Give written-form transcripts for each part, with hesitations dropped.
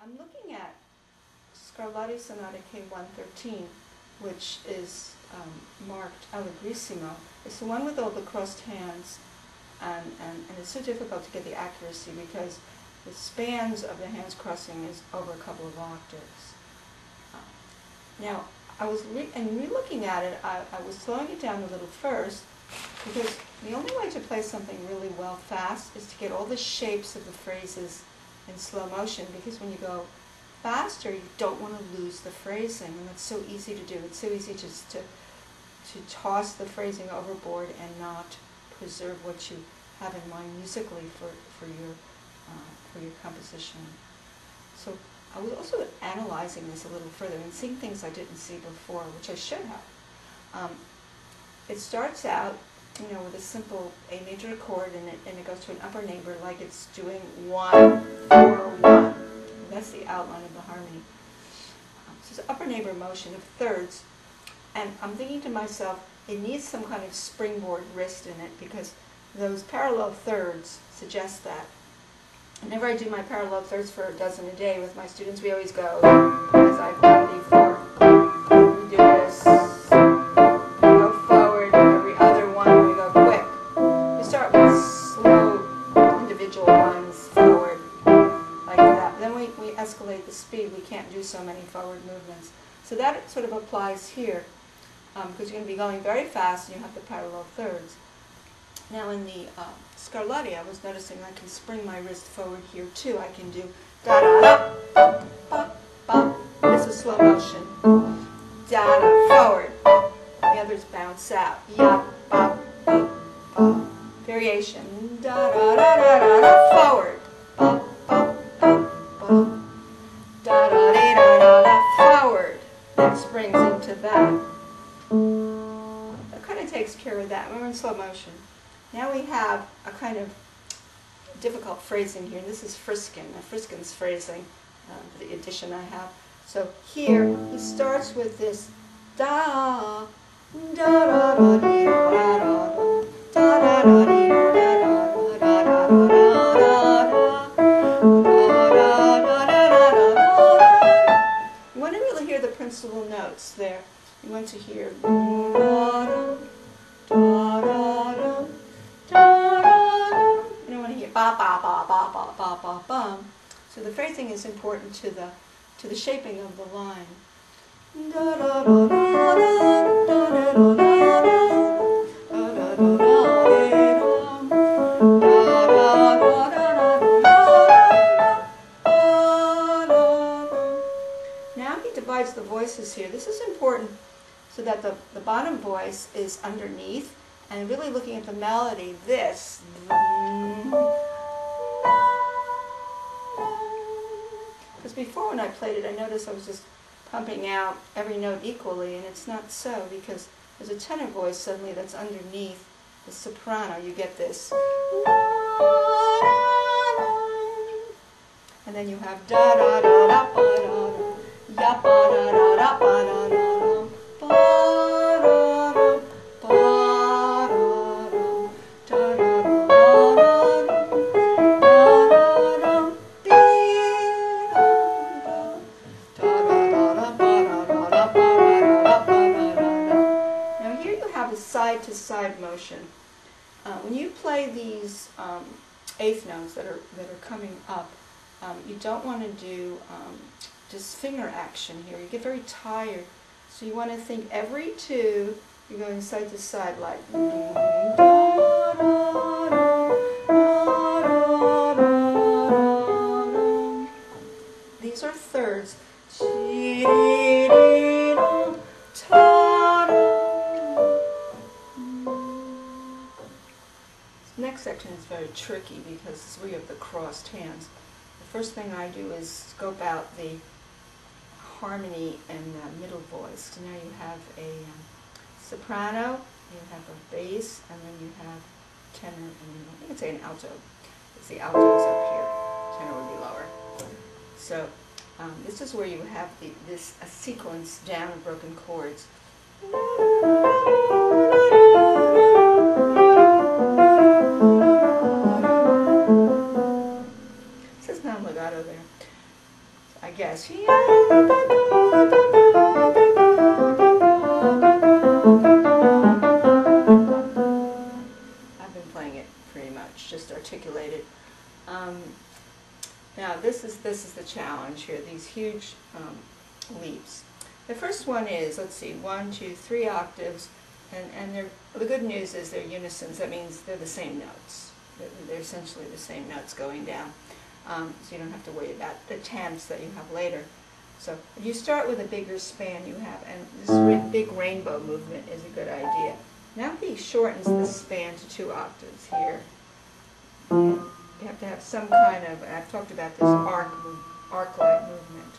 I'm looking at Scarlatti Sonata K113, which is marked Allegrissimo. It's the one with all the crossed hands, and it's so difficult to get the accuracy because the spans of the hands crossing is over a couple of octaves. Now, I was re-looking at it, I was slowing it down a little first, because the only way to play something really well fast is to get all the shapes of the phrases in slow motion, because when you go faster, you don't want to lose the phrasing, and it's so easy to do. It's so easy just to toss the phrasing overboard and not preserve what you have in mind musically for your composition. So I was also analyzing this a little further and seeing things I didn't see before, which I should have. It starts out, with a simple A major chord, and it goes to an upper neighbor like it's doing 1, 4, 1. That's the outline of the harmony. So it's an upper neighbor motion of thirds, and I'm thinking to myself, it needs some kind of springboard wrist in it, because those parallel thirds suggest that. Whenever I do my parallel thirds for a dozen a day with my students, we always go, as I've done before, we do this, we go forward, every other one, we go quick. We start with slow individual ones forward, like that. Then we escalate the speed. We can't do so many forward movements. So that sort of applies here, because you're going to be going very fast and you have the parallel thirds. Now in the Scarlatti, I was noticing I can spring my wrist forward here too. I can do da-da-da, bop, bop. This is slow motion. Da-da, forward. The others bounce out. Ya, bop, bop, bop. Variation. Da-da-da-da-da, forward. Bop, bop, bop, bop. Da-da-da-da-da, forward. That springs into that. That kind of takes care of that. We're in slow motion. Now we have a kind of difficult phrasing here. This is Friskin, Friskin's phrasing, the edition I have. So here he starts with this da, da da da dee da da da da dee da da da da da da. You want to really hear the principal notes there. You want to hear da da da da. You don't want to hear ba ba ba ba ba ba ba ba. So the phrasing is important to the shaping of the line. Da da da da da da da da. Now he divides the voices here. This is important so that the bottom voice is underneath. And really looking at the melody, this. Because before when I played it, I noticed I was just pumping out every note equally, and it's not so, because there's a tenor voice suddenly that's underneath the soprano. You get this. And then you have da da da da ba da da, ya ba da da da ba da da ba da da ba. Side-to-side motion. When you play these eighth notes that are coming up, you don't want to do just finger action here. You get very tired. So you want to think every two, you're going side to side like. These are thirds. Next section is very tricky because it's where you have the crossed hands. The first thing I do is scope out the harmony in the middle voice. So now you have a soprano, you have a bass, and then you have tenor, and I think it's an alto. It's the altos up here. Tenor would be lower. So this is where you have a sequence down of broken chords. It says non-legato there. I guess. I've been playing it pretty much, just articulated. Now this is the challenge here, these huge leaps. The first one is, let's see, 1, 2, 3 octaves, and the good news is they're unisons. That means they're the same notes. They're essentially the same notes going down. So you don't have to worry about the temps that you have later. So if you start with a bigger span you have, and this big rainbow movement is a good idea. Now he shortens the span to 2 octaves here. You have to have some kind of, I've talked about this arc-like movement.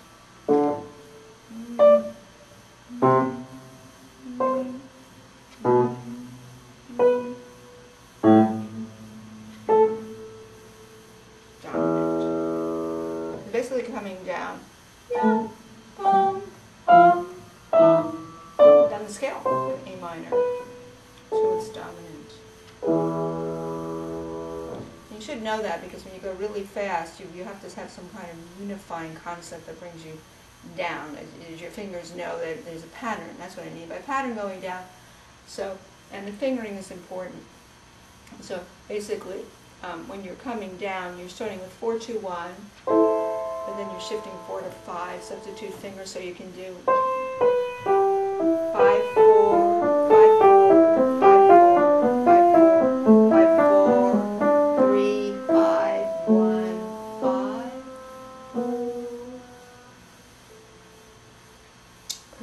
Dominant. Basically coming down. Down the scale, A minor. So it's dominant. You should know that because when you go really fast, you have to have some kind of unifying concept that brings you down. As your fingers know that there's a pattern. That's what I mean by pattern going down. So, and the fingering is important. So basically, when you're coming down, you're starting with 4, 2, 1, and then you're shifting 4 to 5. Substitute fingers so you can do 5, 4, 5, 4, 5, 4, 5, 4, 5, 4, 3, 5, 1, 5.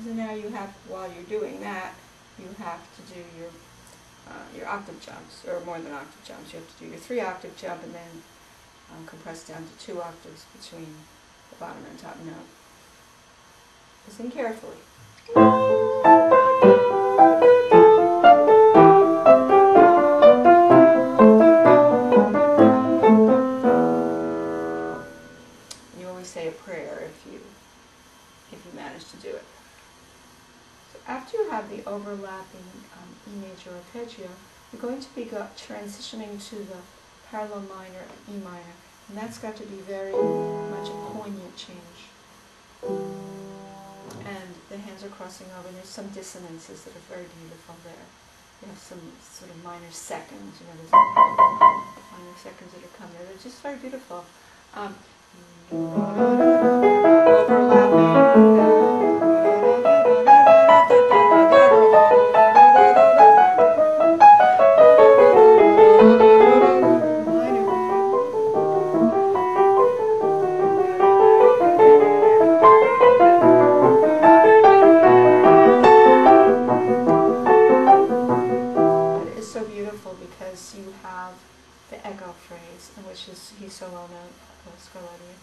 So now you have, while you're doing that, you have to do your octave jumps, or more than octave jumps. You have to do your 3 octave jump and then compress down to 2 octaves between the bottom and top note. Listen carefully. You always say a prayer if you manage to do it. So after you have the overlapping E major arpeggio, you're going to be transitioning to the parallel minor E minor, and that's got to be very much a poignant change. And the hands are crossing over, and there's some dissonances that are very beautiful there. You have some sort of minor seconds, you know, there's minor seconds that are coming there. They're just very beautiful. Overlapping. Because you have the echo phrase, in which he's so well known, Scarlatti.